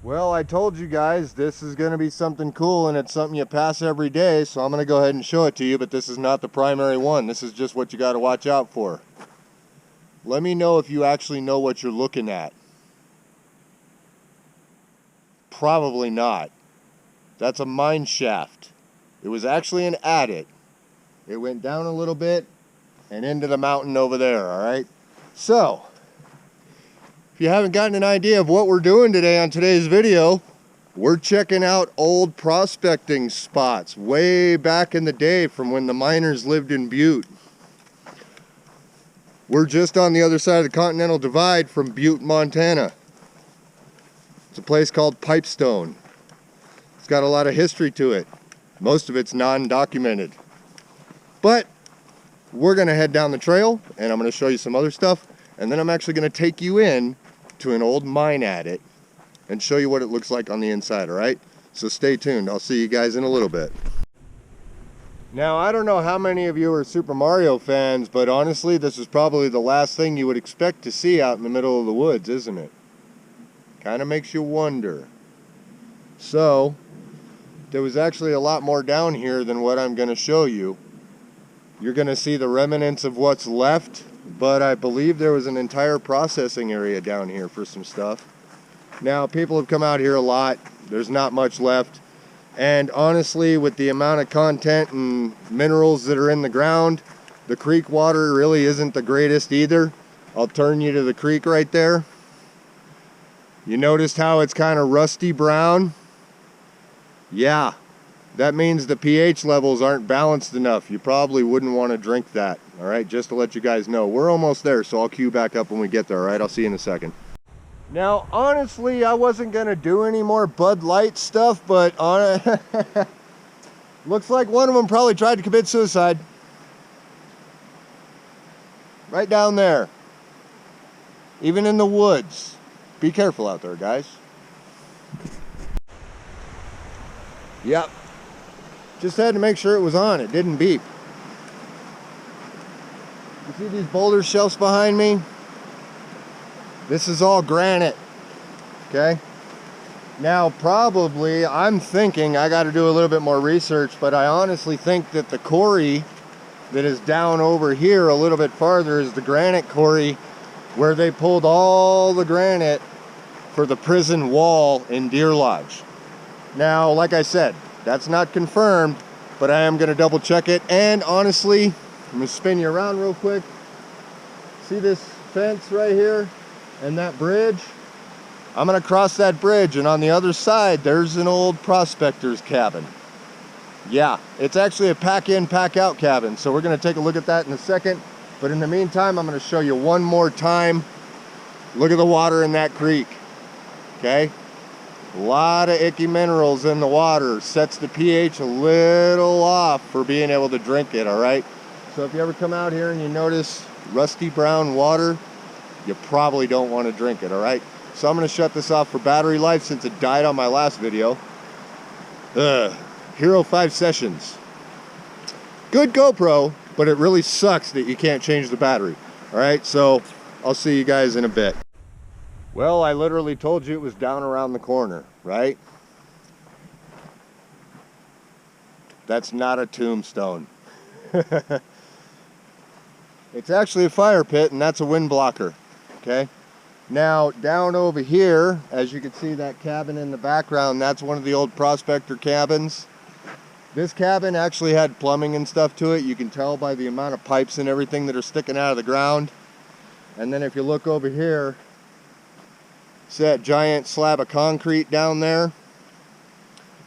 Well, I told you guys this is going to be something cool, and it's something you pass every day, so I'm going to go ahead and show it to you, but this is not the primary one. This is just what you got to watch out for. Let me know if you actually know what you're looking at. Probably not. That's a mine shaft. It was actually an adit. It went down a little bit and into the mountain over there, all right? So, if you haven't gotten an idea of what we're doing today on today's video, we're checking out old prospecting spots way back in the day from when the miners lived in Butte. We're just on the other side of the Continental Divide from Butte, Montana. It's a place called Pipestone. It's got a lot of history to it. Most of it's non-documented. But we're going to head down the trail, and I'm going to show you some other stuff, and then I'm actually going to take you in to an old mine adit and show you what it looks like on the inside, all right? So stay tuned. I'll see you guys in a little bit. Now, I don't know how many of you are Super Mario fans, but honestly, this is probably the last thing you would expect to see out in the middle of the woods, isn't it? Kind of makes you wonder. So, there was actually a lot more down here than what I'm going to show you. You're going to see the remnants of what's left, but I believe there was an entire processing area down here for some stuff. Now, people have come out here a lot. There's not much left. And honestly, with the amount of content and minerals that are in the ground, the creek water really isn't the greatest either. I'll turn you to the creek right there. You noticed how it's kind of rusty brown? Yeah, that means the pH levels aren't balanced enough. You probably wouldn't want to drink that, all right? Just to let you guys know. We're almost there, so I'll cue back up when we get there, all right? I'll see you in a second. Now, honestly, I wasn't going to do any more Bud Light stuff, but looks like one of them probably tried to commit suicide. Right down there. Even in the woods. Be careful out there, guys. Yep. Just had to make sure it was on. It didn't beep. You see these boulder shelves behind me? This is all granite. Okay? Now, probably, I'm thinking, I got to do a little bit more research, but I honestly think that the quarry that is down over here a little bit farther is the granite quarry where they pulled all the granite for the prison wall in Deer Lodge. Now, like I said, that's not confirmed, but I am going to double check it. And honestly, I'm going to spin you around real quick. See this fence right here and that bridge? I'm going to cross that bridge, and on the other side, there's an old prospector's cabin. Yeah, it's actually a pack-in, pack-out cabin, so we're going to take a look at that in a second. But in the meantime, I'm going to show you one more time. Look at the water in that creek. Okay? A lot of icky minerals in the water. Sets the pH a little off for being able to drink it, all right? So if you ever come out here and you notice rusty brown water, you probably don't want to drink it, all right? So I'm going to shut this off for battery life since it died on my last video. Hero 5 Sessions. Good GoPro, but it really sucks that you can't change the battery, all right? So I'll see you guys in a bit. Well, I literally told you it was down around the corner, right? That's not a tombstone. It's actually a fire pit, and that's a wind blocker, okay? Now, down over here, as you can see that cabin in the background, that's one of the old prospector cabins. This cabin actually had plumbing and stuff to it. You can tell by the amount of pipes and everything that are sticking out of the ground. And then if you look over here, see that giant slab of concrete down there?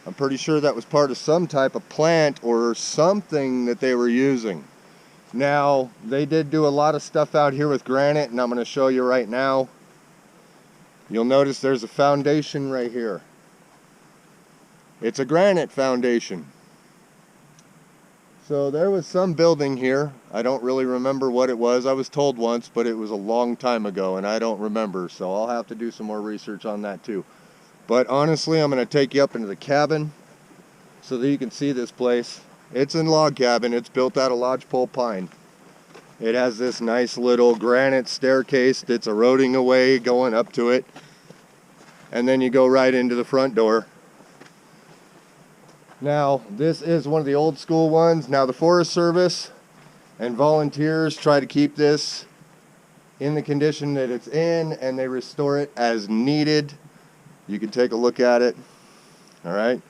I'm pretty sure that was part of some type of plant or something that they were using. Now, they did do a lot of stuff out here with granite, and I'm going to show you right now. You'll notice there's a foundation right here. It's a granite foundation. So there was some building here. I don't really remember what it was. I was told once, but it was a long time ago, and I don't remember. So I'll have to do some more research on that too. But honestly, I'm going to take you up into the cabin so that you can see this place. It's a log cabin. It's built out of lodgepole pine. It has this nice little granite staircase that's eroding away going up to it. and then you go right into the front door. Now, this is one of the old school ones. Now, the Forest Service and volunteers try to keep this in the condition that it's in, and they restore it as needed. You can take a look at it. All right.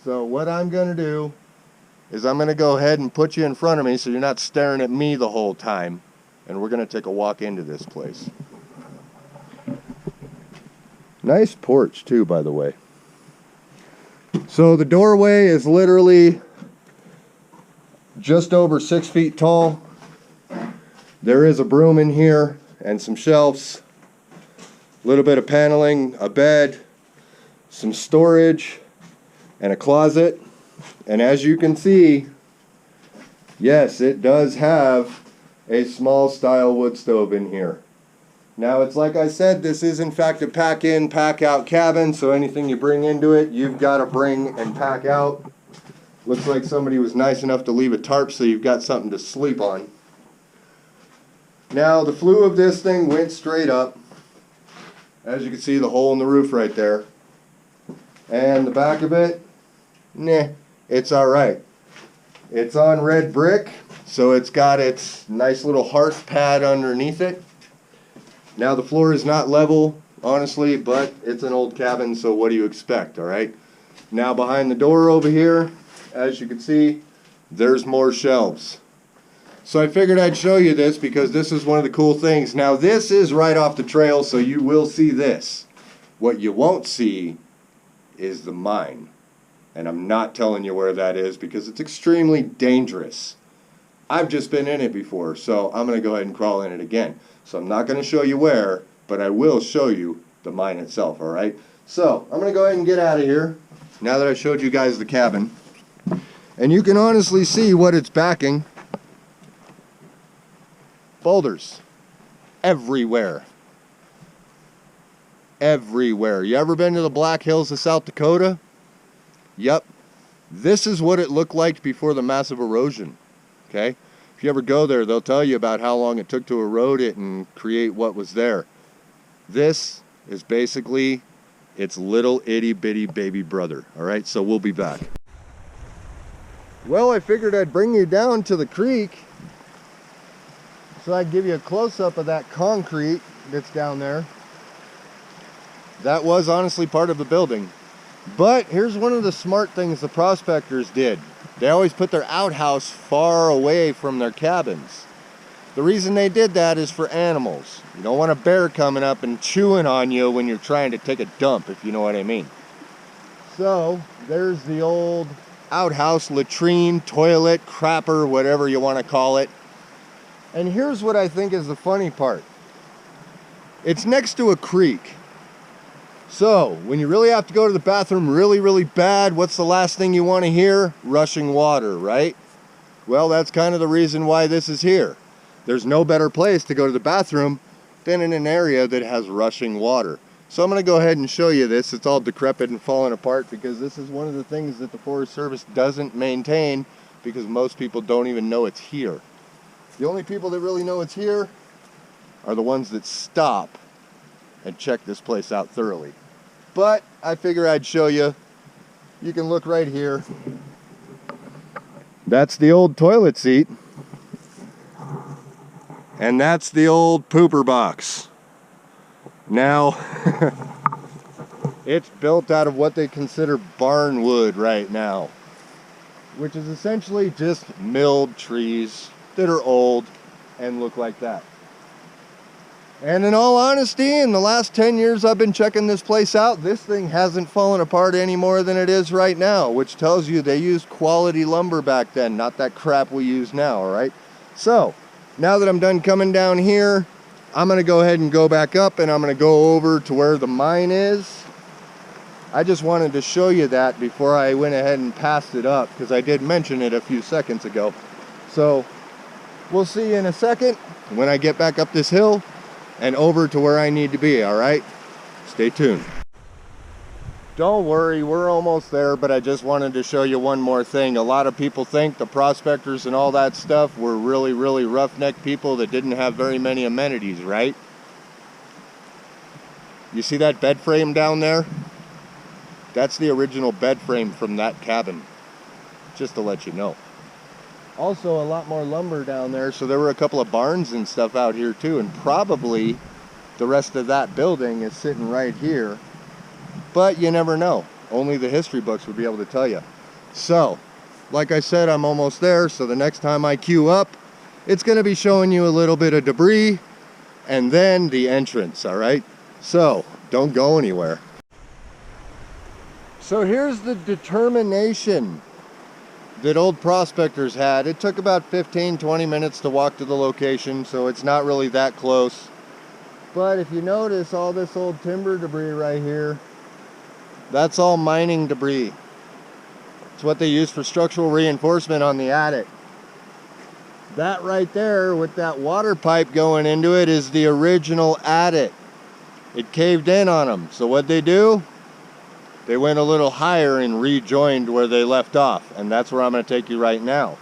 So what I'm going to do is I'm going to go ahead and put you in front of me so you're not staring at me the whole time. And we're going to take a walk into this place. Nice porch too, by the way. So the doorway is literally just over 6 feet tall. There is a broom in here and some shelves, a little bit of paneling, a bed, some storage, and a closet. And as you can see, yes, it does have a small style wood stove in here. Now, it's like I said, this is in fact a pack in, pack out cabin, so anything you bring into it, you've got to bring and pack out. Looks like somebody was nice enough to leave a tarp so you've got something to sleep on. Now, the flue of this thing went straight up. As you can see, the hole in the roof right there. And the back of it, nah, it's alright. It's on red brick, so it's got its nice little hearth pad underneath it. Now, the floor is not level, honestly, but it's an old cabin, so what do you expect, all right? Now, behind the door over here, as you can see, there's more shelves. So I figured I'd show you this because this is one of the cool things. Now, this is right off the trail, so you will see this. What you won't see is the mine. And I'm not telling you where that is because it's extremely dangerous. I've just been in it before, so I'm going to go ahead and crawl in it again. So I'm not going to show you where, but I will show you the mine itself, all right? So I'm going to go ahead and get out of here now that I showed you guys the cabin. And you can honestly see what it's backing. Boulders. Everywhere. Everywhere. You ever been to the Black Hills of South Dakota? Yep. This is what it looked like before the massive erosion. Okay? If you ever go there, they'll tell you about how long it took to erode it and create what was there. This is basically its little itty bitty baby brother. All right, so we'll be back. Well, I figured I'd bring you down to the creek so I'd give you a close-up of that concrete that's down there. That was honestly part of the building. But here's one of the smart things the prospectors did. They always put their outhouse far away from their cabins. The reason they did that is for animals. You don't want a bear coming up and chewing on you when you're trying to take a dump, if you know what I mean. So, there's the old outhouse, latrine, toilet, crapper, whatever you want to call it. And here's what I think is the funny part. It's next to a creek. So, when you really have to go to the bathroom really, really bad, what's the last thing you want to hear? Rushing water, right? Well, that's kind of the reason why this is here. There's no better place to go to the bathroom than in an area that has rushing water. So I'm going to go ahead and show you this. It's all decrepit and falling apart because this is one of the things that the Forest Service doesn't maintain because most people don't even know it's here. The only people that really know it's here are the ones that stop and check this place out thoroughly. But I figure I'd show you. You can look right here. That's the old toilet seat. And that's the old pooper box. Now, it's built out of what they consider barn wood right now, which is essentially just milled trees that are old and look like that. And in all honesty, in the last 10 years I've been checking this place out, this thing hasn't fallen apart any more than it is right now, which tells you they used quality lumber back then, not that crap we use now, all right? So, now that I'm done coming down here, I'm going to go ahead and go back up and I'm going to go over to where the mine is. I just wanted to show you that before I went ahead and passed it up, because I did mention it a few seconds ago. So, we'll see you in a second when I get back up this hill and over to where I need to be, all right? Stay tuned. Don't worry, we're almost there, but I just wanted to show you one more thing. A lot of people think the prospectors and all that stuff were really, really roughneck people that didn't have very many amenities, right? You see that bed frame down there? That's the original bed frame from that cabin, just to let you know. Also, a lot more lumber down there, so there were a couple of barns and stuff out here too, and probably the rest of that building is sitting right here, but you never know. Only the history books would be able to tell you. So, like I said, I'm almost there, so the next time I queue up, it's going to be showing you a little bit of debris, and then the entrance, all right? So, don't go anywhere. So here's the determination that old prospectors had. It took about 15-20 minutes to walk to the location, so it's not really that close. But if you notice all this old timber debris right here, that's all mining debris. It's what they use for structural reinforcement on the adit. That right there with that water pipe going into it is the original adit. It caved in on them. So what they do? They went a little higher and rejoined where they left off, and that's where I'm going to take you right now.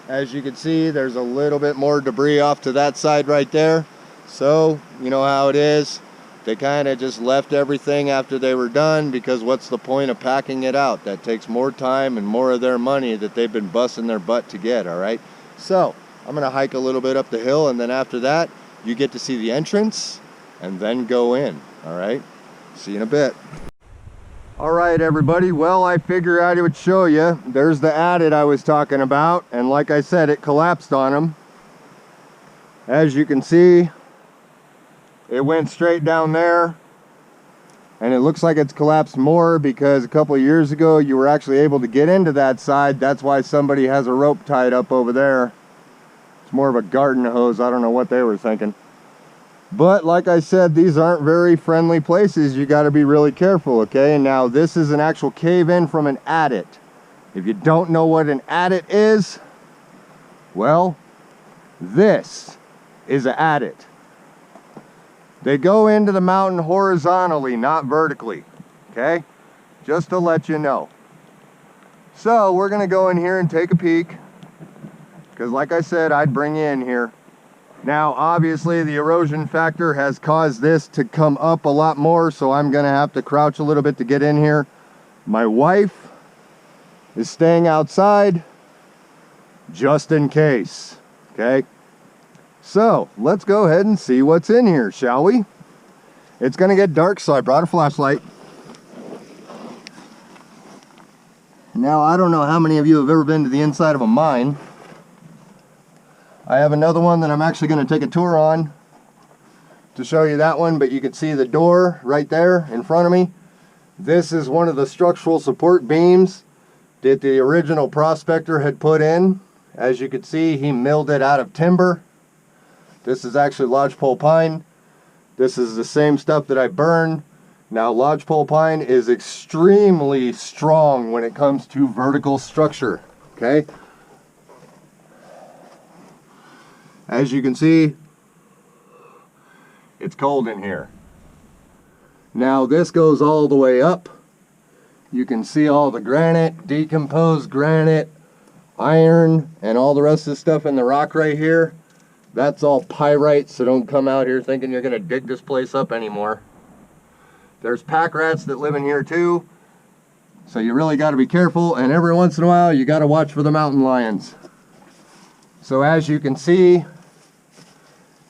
As you can see, there's a little bit more debris off to that side right there. So, you know how it is. They kind of just left everything after they were done, because what's the point of packing it out? That takes more time and more of their money that they've been busting their butt to get, all right? So, I'm going to hike a little bit up the hill, and then after that, you get to see the entrance, and then go in, all right? See you in a bit. All right, everybody, well, I figured I would show you. There's the adit I was talking about, and like I said, it collapsed on them. As you can see, it went straight down there, and it looks like it's collapsed more because a couple of years ago you were actually able to get into that side. That's why somebody has a rope tied up over there. It's more of a garden hose. I don't know what they were thinking. But like I said, these aren't very friendly places. You got to be really careful, okay? And now this is an actual cave-in from an adit. If you don't know what an adit is, well, this is an adit. They go into the mountain horizontally, not vertically, okay? Just to let you know. So we're going to go in here and take a peek, because like I said, I'd bring you in here. Now, obviously, the erosion factor has caused this to come up a lot more, so I'm going to have to crouch a little bit to get in here. My wife is staying outside just in case, okay? So, let's go ahead and see what's in here, shall we? It's going to get dark, so I brought a flashlight. Now, I don't know how many of you have ever been to the inside of a mine. I have another one that I'm actually going to take a tour on to show you that one, but you can see the door right there in front of me. This is one of the structural support beams that the original prospector had put in. As you can see, he milled it out of timber. This is actually lodgepole pine. This is the same stuff that I burned. Now, lodgepole pine is extremely strong when it comes to vertical structure, okay? As you can see, it's cold in here. Now this goes all the way up. You can see all the granite, decomposed granite, iron, and all the rest of the stuff in the rock right here. That's all pyrite, so don't come out here thinking you're going to dig this place up anymore. There's pack rats that live in here too, so you really got to be careful, and every once in a while you got to watch for the mountain lions. So as you can see,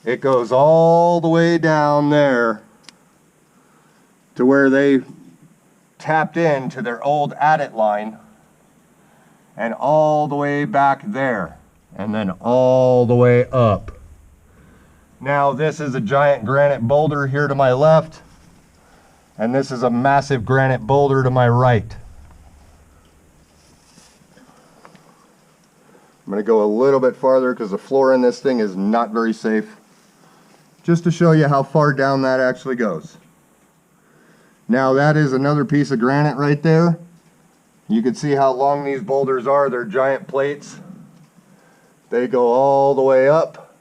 it goes all the way down there to where they tapped into their old adit line, and all the way back there, and then all the way up. Now this is a giant granite boulder here to my left, and this is a massive granite boulder to my right. I'm going to go a little bit farther because the floor in this thing is not very safe, just to show you how far down that actually goes. Now that is another piece of granite right there. You can see how long these boulders are. They're giant plates. They go all the way up,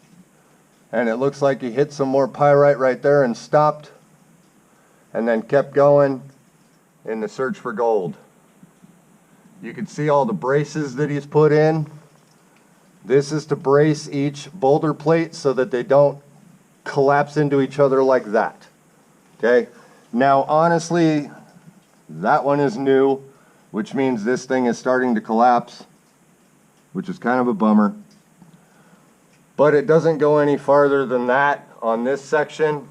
and it looks like he hit some more pyrite right there and stopped, and then kept going in the search for gold. You can see all the braces that he's put in. This is to brace each boulder plate so that they don't collapse into each other like that, okay? Now, honestly, that one is new, which means this thing is starting to collapse, which is kind of a bummer. But it doesn't go any farther than that on this section.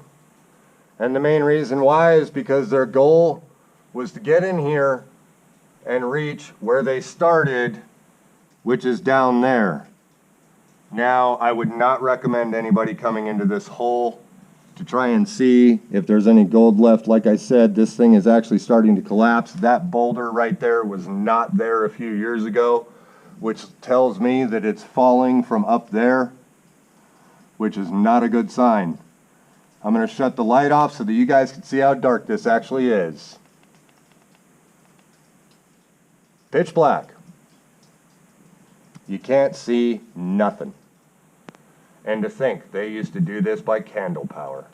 And the main reason why is because their goal was to get in here and reach where they started, which is down there. Now, I would not recommend anybody coming into this hole to try and see if there's any gold left. Like I said, this thing is actually starting to collapse. That boulder right there was not there a few years ago, which tells me that it's falling from up there, which is not a good sign. I'm going to shut the light off so that you guys can see how dark this actually is. Pitch black. You can't see nothing. And to think, they used to do this by candle power.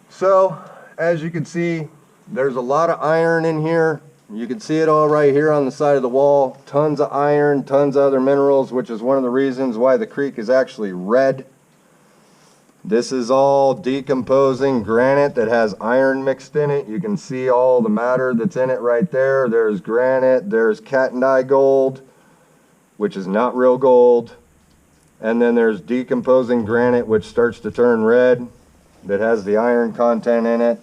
So, as you can see, there's a lot of iron in here. You can see it all right here on the side of the wall. Tons of iron, tons of other minerals, which is one of the reasons why the creek is actually red. This is all decomposing granite that has iron mixed in it. You can see all the matter that's in it right there. There's granite, there's cat-and-eye gold, which is not real gold. And then there's decomposing granite, which starts to turn red, that has the iron content in it.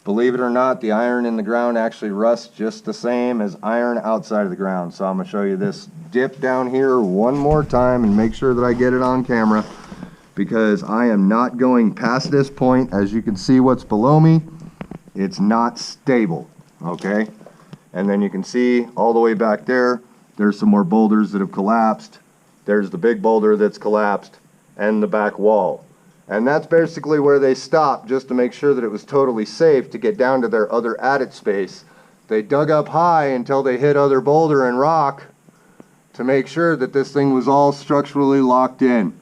Believe it or not, the iron in the ground actually rusts just the same as iron outside of the ground. So I'm going to show you this dip down here one more time and make sure that I get it on camera, because I am not going past this point. As you can see what's below me, it's not stable, okay? And then you can see all the way back there, there's some more boulders that have collapsed. There's the big boulder that's collapsed and the back wall. And that's basically where they stopped, just to make sure that it was totally safe to get down to their other adit space. They dug up high until they hit other boulder and rock to make sure that this thing was all structurally locked in,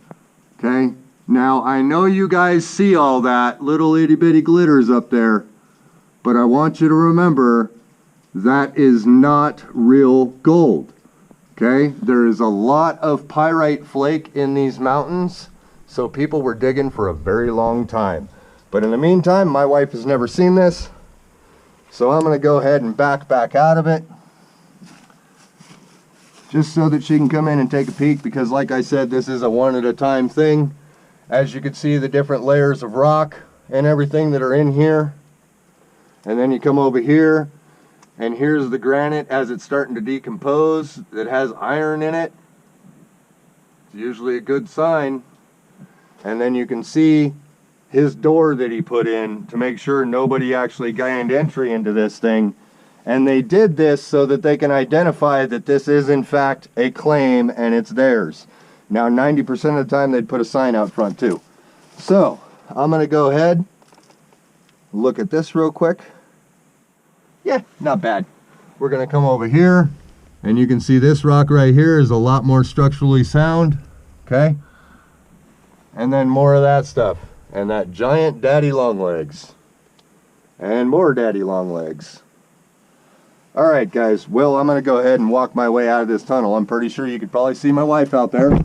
okay? Now, I know you guys see all that little itty bitty glitters up there, but I want you to remember that is not real gold, okay? There is a lot of pyrite flake in these mountains, so people were digging for a very long time. But in the meantime, my wife has never seen this, so I'm gonna go ahead and back out of it, just so that she can come in and take a peek, because like I said, this is a one at a time thing. As you can see, the different layers of rock and everything that are in here. And then you come over here, and here's the granite as it's starting to decompose that has iron in it. It's usually a good sign. And then you can see his door that he put in to make sure nobody actually gained entry into this thing. And they did this so that they can identify that this is in fact a claim and it's theirs. Now 90% of the time they'd put a sign out front too. So I'm going to go ahead, look at this real quick. Yeah, not bad. We're going to come over here, and you can see this rock right here is a lot more structurally sound, okay? And then more of that stuff, and that giant daddy long legs, and more daddy long legs. All right, guys, well, I'm going to go ahead and walk my way out of this tunnel. I'm pretty sure you could probably see my wife out there.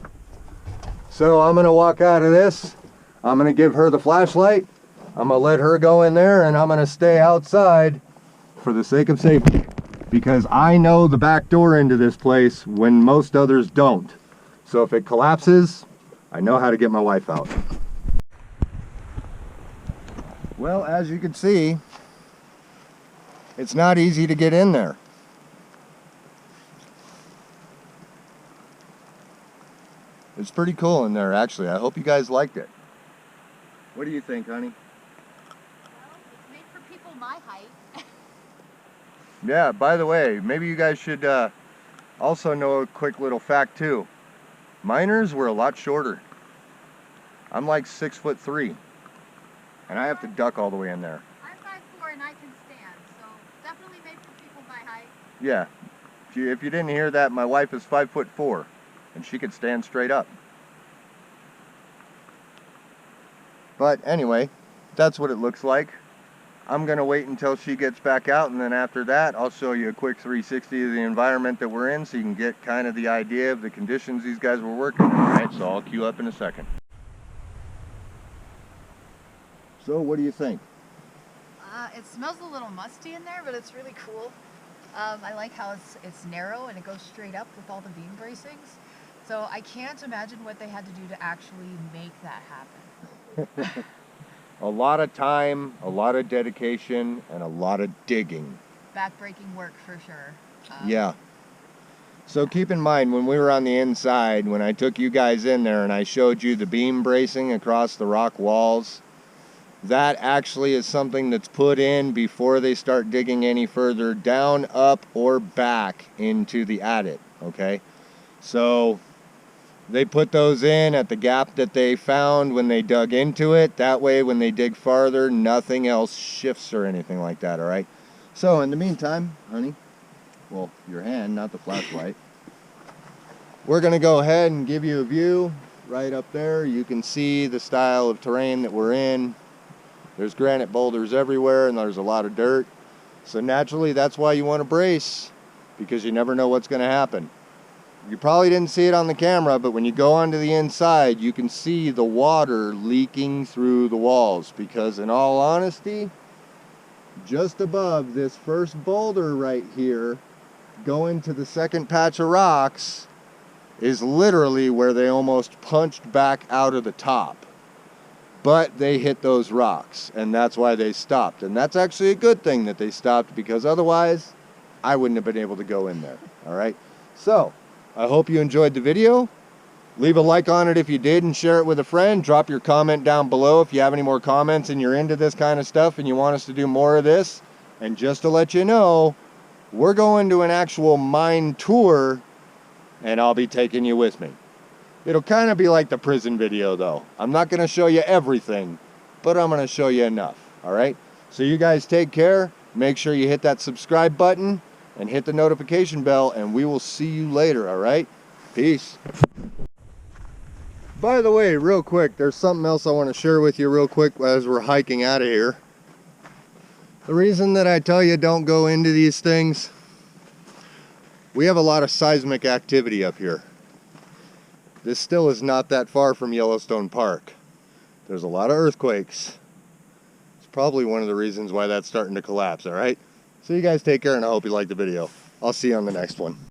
So I'm going to walk out of this. I'm going to give her the flashlight. I'm going to let her go in there, and I'm going to stay outside for the sake of safety, because I know the back door into this place when most others don't. So if it collapses, I know how to get my wife out. Well, as you can see, it's not easy to get in there. It's pretty cool in there, actually. I hope you guys liked it. What do you think, honey? Well, it's made for people my height. Yeah, by the way, maybe you guys should also know a quick little fact too. Miners were a lot shorter. I'm like 6'3", and I have to duck all the way in there. I'm 5'4" and I can stand, so definitely made for people my height. Yeah, if you didn't hear that, my wife is 5'4", and she could stand straight up. But anyway, that's what it looks like. I'm going to wait until she gets back out, and then after that I'll show you a quick 360 of the environment that we're in, so you can get kind of the idea of the conditions these guys were working in. Alright, so I'll queue up in a second. So So what do you think? It smells a little musty in there, but it's really cool. I like how it's narrow and it goes straight up with all the beam bracings. So I can't imagine what they had to do to actually make that happen. A lot of time, a lot of dedication, and a lot of digging. Back-breaking work for sure. Yeah. So keep in mind, when we were on the inside, when I took you guys in there and I showed you the beam bracing across the rock walls, that actually is something that's put in before they start digging any further down, up, or back into the adit, okay? So they put those in at the gap that they found when they dug into it. That way, when they dig farther, nothing else shifts or anything like that, all right? So in the meantime, honey, well, your hand, not the flashlight, we're gonna go ahead and give you a view right up there. You can see the style of terrain that we're in. There's granite boulders everywhere and there's a lot of dirt. So naturally, that's why you want to brace, because you never know what's going to happen. You probably didn't see it on the camera, but when you go onto the inside, you can see the water leaking through the walls, because in all honesty, just above this first boulder right here, going to the second patch of rocks, is literally where they almost punched back out of the top. But they hit those rocks, and that's why they stopped. And that's actually a good thing that they stopped, because otherwise, I wouldn't have been able to go in there, all right? So, I hope you enjoyed the video. Leave a like on it if you did, and share it with a friend. Drop your comment down below if you have any more comments and you're into this kind of stuff and you want us to do more of this. And just to let you know, we're going to an actual mine tour, and I'll be taking you with me. It'll kind of be like the prison video though. I'm not going to show you everything, but I'm going to show you enough, all right? So you guys take care. Make sure you hit that subscribe button and hit the notification bell, and we will see you later, all right? Peace. By the way, real quick, there's something else I want to share with you real quick as we're hiking out of here. The reason that I tell you don't go into these things, we have a lot of seismic activity up here. This still is not that far from Yellowstone Park. There's a lot of earthquakes. It's probably one of the reasons why that's starting to collapse, all right? So you guys take care, and I hope you liked the video. I'll see you on the next one.